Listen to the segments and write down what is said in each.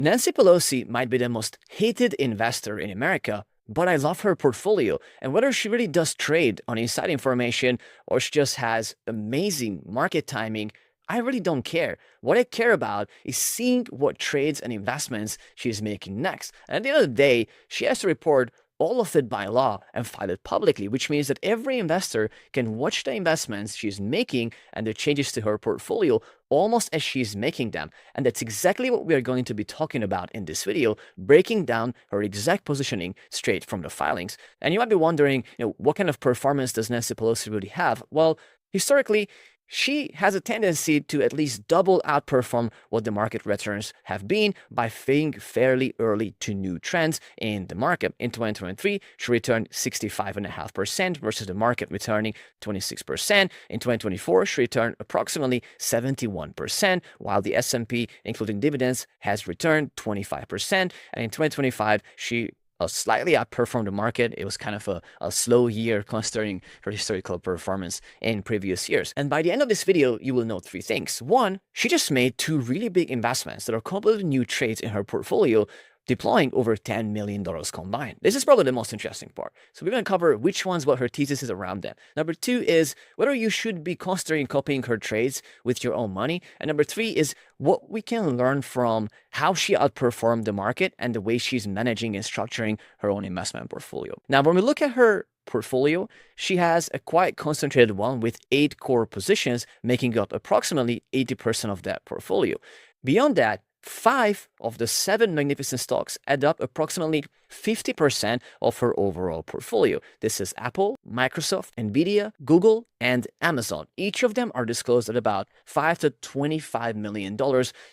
Nancy Pelosi might be the most hated investor in America, but I love her portfolio. And whether she really does trade on inside information or she just has amazing market timing, I really don't care. What I care about is seeing what trades and investments she's making next. And at the end of the day, she has to report all of it by law and file it publicly, which means that every investor can watch the investments she's making and the changes to her portfolio almost as she's making them. And that's exactly what we are going to be talking about in this video, breaking down her exact positioning straight from the filings. And you might be wondering, what kind of performance does Nancy Pelosi really have? Well, historically, she has a tendency to at least double outperform what the market returns have been by being fairly early to new trends in the market. In 2023, she returned 65.5% versus the market returning 26%. In 2024, she returned approximately 71%, while the S&P, including dividends, has returned 25%. And in 2025, she slightly outperformed the market. It was kind of a slow year considering her historical performance in previous years. And by the end of this video, you will note three things. One, she just made two really big investments that are completely new trades in her portfolio, deploying over $10 million combined. This is probably the most interesting part. So we're going to cover which ones, what her thesis is around them. Number two is whether you should be considering copying her trades with your own money. And number three is what we can learn from how she outperformed the market and the way she's managing and structuring her own investment portfolio. Now, when we look at her portfolio, she has a quite concentrated one with 8 core positions, making up approximately 80% of that portfolio. Beyond that, 5 of the 7 magnificent stocks add up approximately 50% of her overall portfolio. This is Apple, Microsoft, Nvidia, Google, and Amazon. Each of them are disclosed at about $5 to $25 million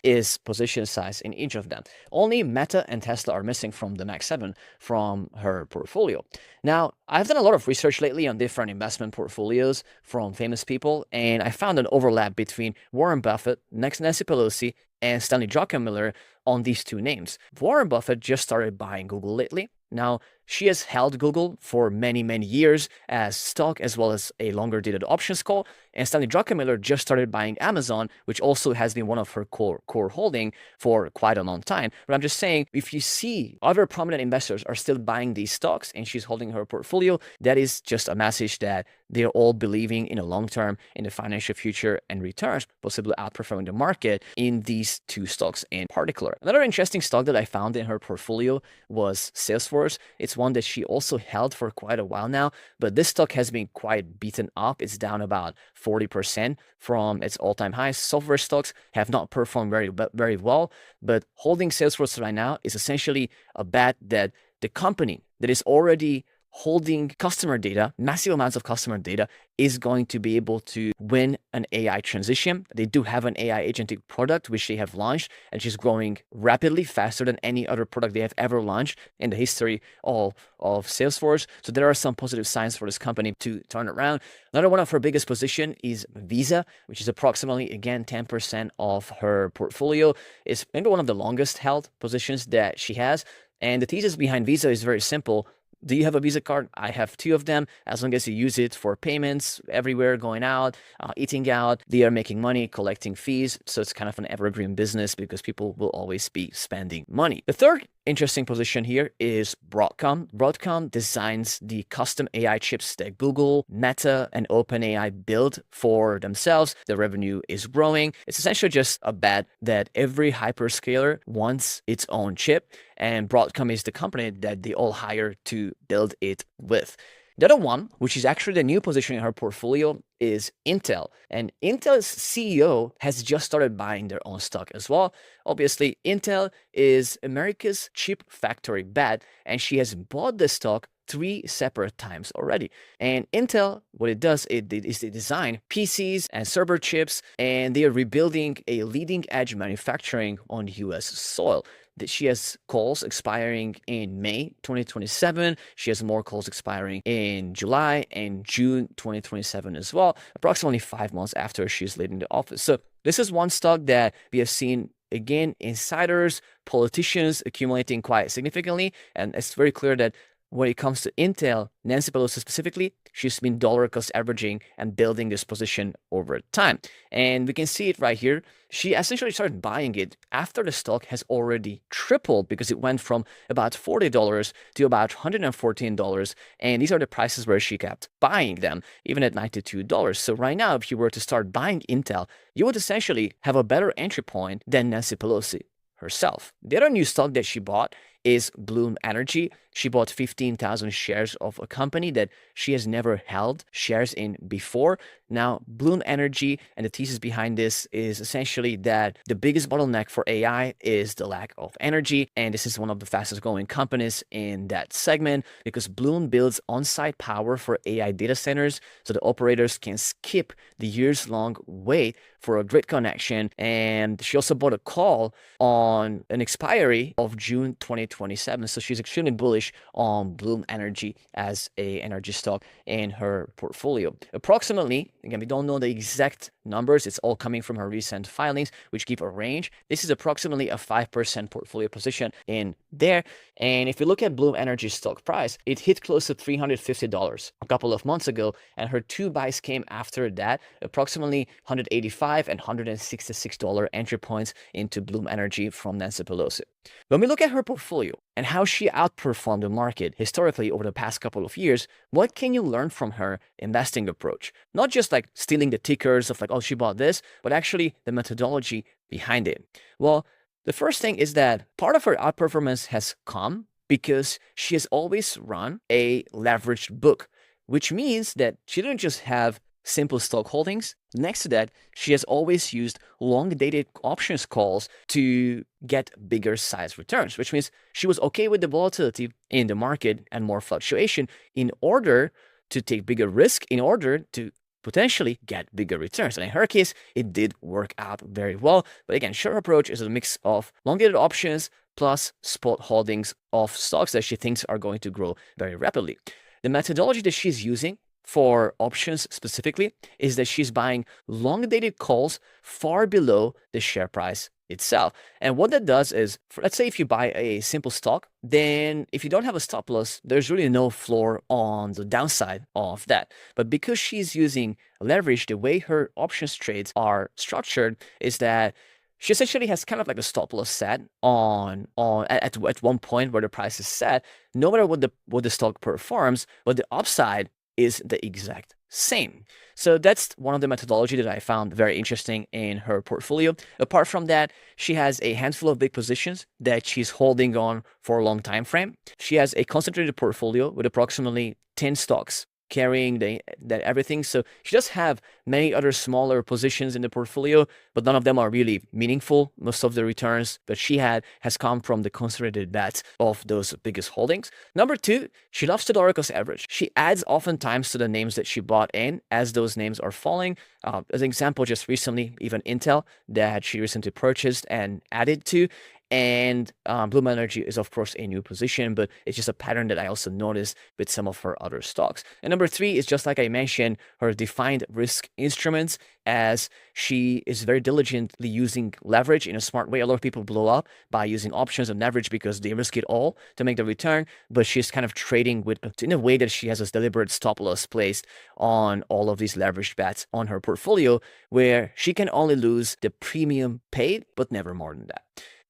is position size in each of them. Only Meta and Tesla are missing from the Max 7 from her portfolio. Now, I've done a lot of research lately on different investment portfolios from famous people, and I found an overlap between Warren Buffett, Nancy Pelosi, and Stanley Druckenmiller on these two names. Warren Buffett just started buying Google lately. Now, she has held Google for many, many years as stock as well as a longer dated options call. And Stanley Druckenmiller just started buying Amazon, which also has been one of her core holding for quite a long time. But I'm just saying, if you see other prominent investors are still buying these stocks and she's holding her portfolio, that is just a message that they're all believing in the long term, in the financial future and returns, possibly outperforming the market in these two stocks in particular. Another interesting stock that I found in her portfolio was Salesforce. It's one that she also held for quite a while now, but this stock has been quite beaten up. It's down about 40% from its all-time highs. Software stocks have not performed very well, but holding Salesforce right now is essentially a bet that the company that is already holding customer data, massive amounts of customer data, is going to be able to win an AI transition. They do have an AI agentic product, which they have launched, and which is growing rapidly, faster than any other product they have ever launched in the history of Salesforce. So there are some positive signs for this company to turn around. Another one of her biggest position is Visa, which is approximately, again, 10% of her portfolio. It's maybe one of the longest held positions that she has. And the thesis behind Visa is very simple. Do you have a Visa card? I have 2 of them. As long as you use it for payments everywhere, going out, eating out, they are making money, collecting fees. So it's kind of an evergreen business because people will always be spending money. The third interesting position here is Broadcom. Broadcom designs the custom AI chips that Google, Meta, and OpenAI build for themselves. The revenue is growing. It's essentially just a bet that every hyperscaler wants its own chip, and Broadcom is the company that they all hire to build it with. The other one, which is actually the new position in her portfolio, is Intel. And Intel's CEO has just started buying their own stock as well. Obviously, Intel is America's chip factory bet, and she has bought the stock 3 separate times already. And Intel, what it does is they design PCs and server chips, and they are rebuilding a leading edge manufacturing on US soil. She has calls expiring in May 2027. She has more calls expiring in July and June 2027 as well, approximately 5 months after she's leaving the office. So this is one stock that we have seen, again, insiders, politicians accumulating quite significantly. And it's very clear that when it comes to Intel, Nancy Pelosi specifically, she's been dollar cost averaging and building this position over time. And we can see it right here. She essentially started buying it after the stock has already tripled because it went from about $40 to about $114. And these are the prices where she kept buying them, even at $92. So right now, if you were to start buying Intel, you would essentially have a better entry point than Nancy Pelosi herself. The other new stock that she bought is Bloom Energy. She bought 15,000 shares of a company that she has never held shares in before. Now, Bloom Energy, and the thesis behind this is essentially that the biggest bottleneck for AI is the lack of energy. And this is one of the fastest growing companies in that segment because Bloom builds on-site power for AI data centers so the operators can skip the years-long wait for a grid connection. And she also bought a call on an expiry of June 2027. So she's extremely bullish on Bloom Energy as a energy stock in her portfolio. Approximately, again, we don't know the exact numbers. It's all coming from her recent filings, which give a range. This is approximately a 5% portfolio position in there. And if you look at Bloom Energy's stock price, it hit close to $350 a couple of months ago. And her two buys came after that, approximately $185 and $166 entry points into Bloom Energy from Nancy Pelosi. When we look at her portfolio and how she outperformed the market historically over the past couple of years, what can you learn from her investing approach? Not just like stealing the tickers of like, oh, she bought this, but actually the methodology behind it. Well, the first thing is that part of her outperformance has come because she has always run a leveraged book, which means that she didn't just have simple stock holdings. Next to that, she has always used long-dated options calls to get bigger size returns, which means she was okay with the volatility in the market and more fluctuation in order to take bigger risk, in order to potentially get bigger returns. And in her case, it did work out very well. But again, her approach is a mix of long-dated options plus spot holdings of stocks that she thinks are going to grow very rapidly. The methodology that she's using for options specifically is that she's buying long-dated calls far below the share price itself. And what that does is, let's say if you buy a simple stock, then if you don't have a stop loss, there's really no floor on the downside of that. But because she's using leverage, the way her options trades are structured is that she essentially has kind of like a stop loss set at one point where the price is set, no matter what the stock performs, but the upside is the exact same. So that's one of the methodology that I found very interesting in her portfolio. Apart from that, she has a handful of big positions that she's holding on for a long time frame. She has a concentrated portfolio with approximately 10 stocks carrying that everything. So she does have many other smaller positions in the portfolio, but none of them are really meaningful. Most of the returns that she has come from the concentrated bets of those biggest holdings. Number two, she loves to dollar cost average. She adds oftentimes to the names that she bought in as those names are falling. As an example, just recently, even Intel that she recently purchased and added to. And Bloom Energy is, of course, a new position, but it's just a pattern that I also noticed with some of her other stocks. And number three is, just like I mentioned, her defined risk instruments, as she is very diligently using leverage in a smart way. A lot of people blow up by using options and leverage because they risk it all to make the return, but she's kind of trading in a way that she has a deliberate stop loss placed on all of these leveraged bets on her portfolio, where she can only lose the premium paid, but never more than that.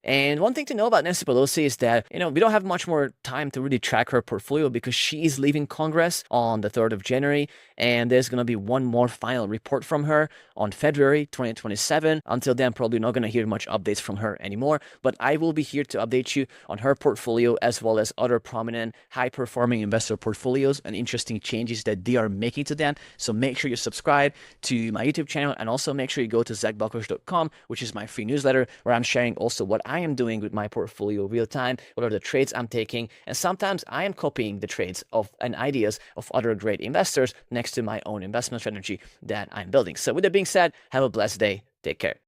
And one thing to know about Nancy Pelosi is that, we don't have much more time to really track her portfolio because she is leaving Congress on the 3rd of January. And there's going to be one more final report from her on February 2027. Until then, probably not going to hear much updates from her anymore. But I will be here to update you on her portfolio as well as other prominent high-performing investor portfolios and interesting changes that they are making to them. So make sure you subscribe to my YouTube channel, and also make sure you go to zackbakos.com, which is my free newsletter, where I'm sharing also what I am doing with my portfolio real time, what are the trades I'm taking, and sometimes I am copying the trades and ideas of other great investors next to my own investment strategy that I'm building. So with that being said, have a blessed day. Take care.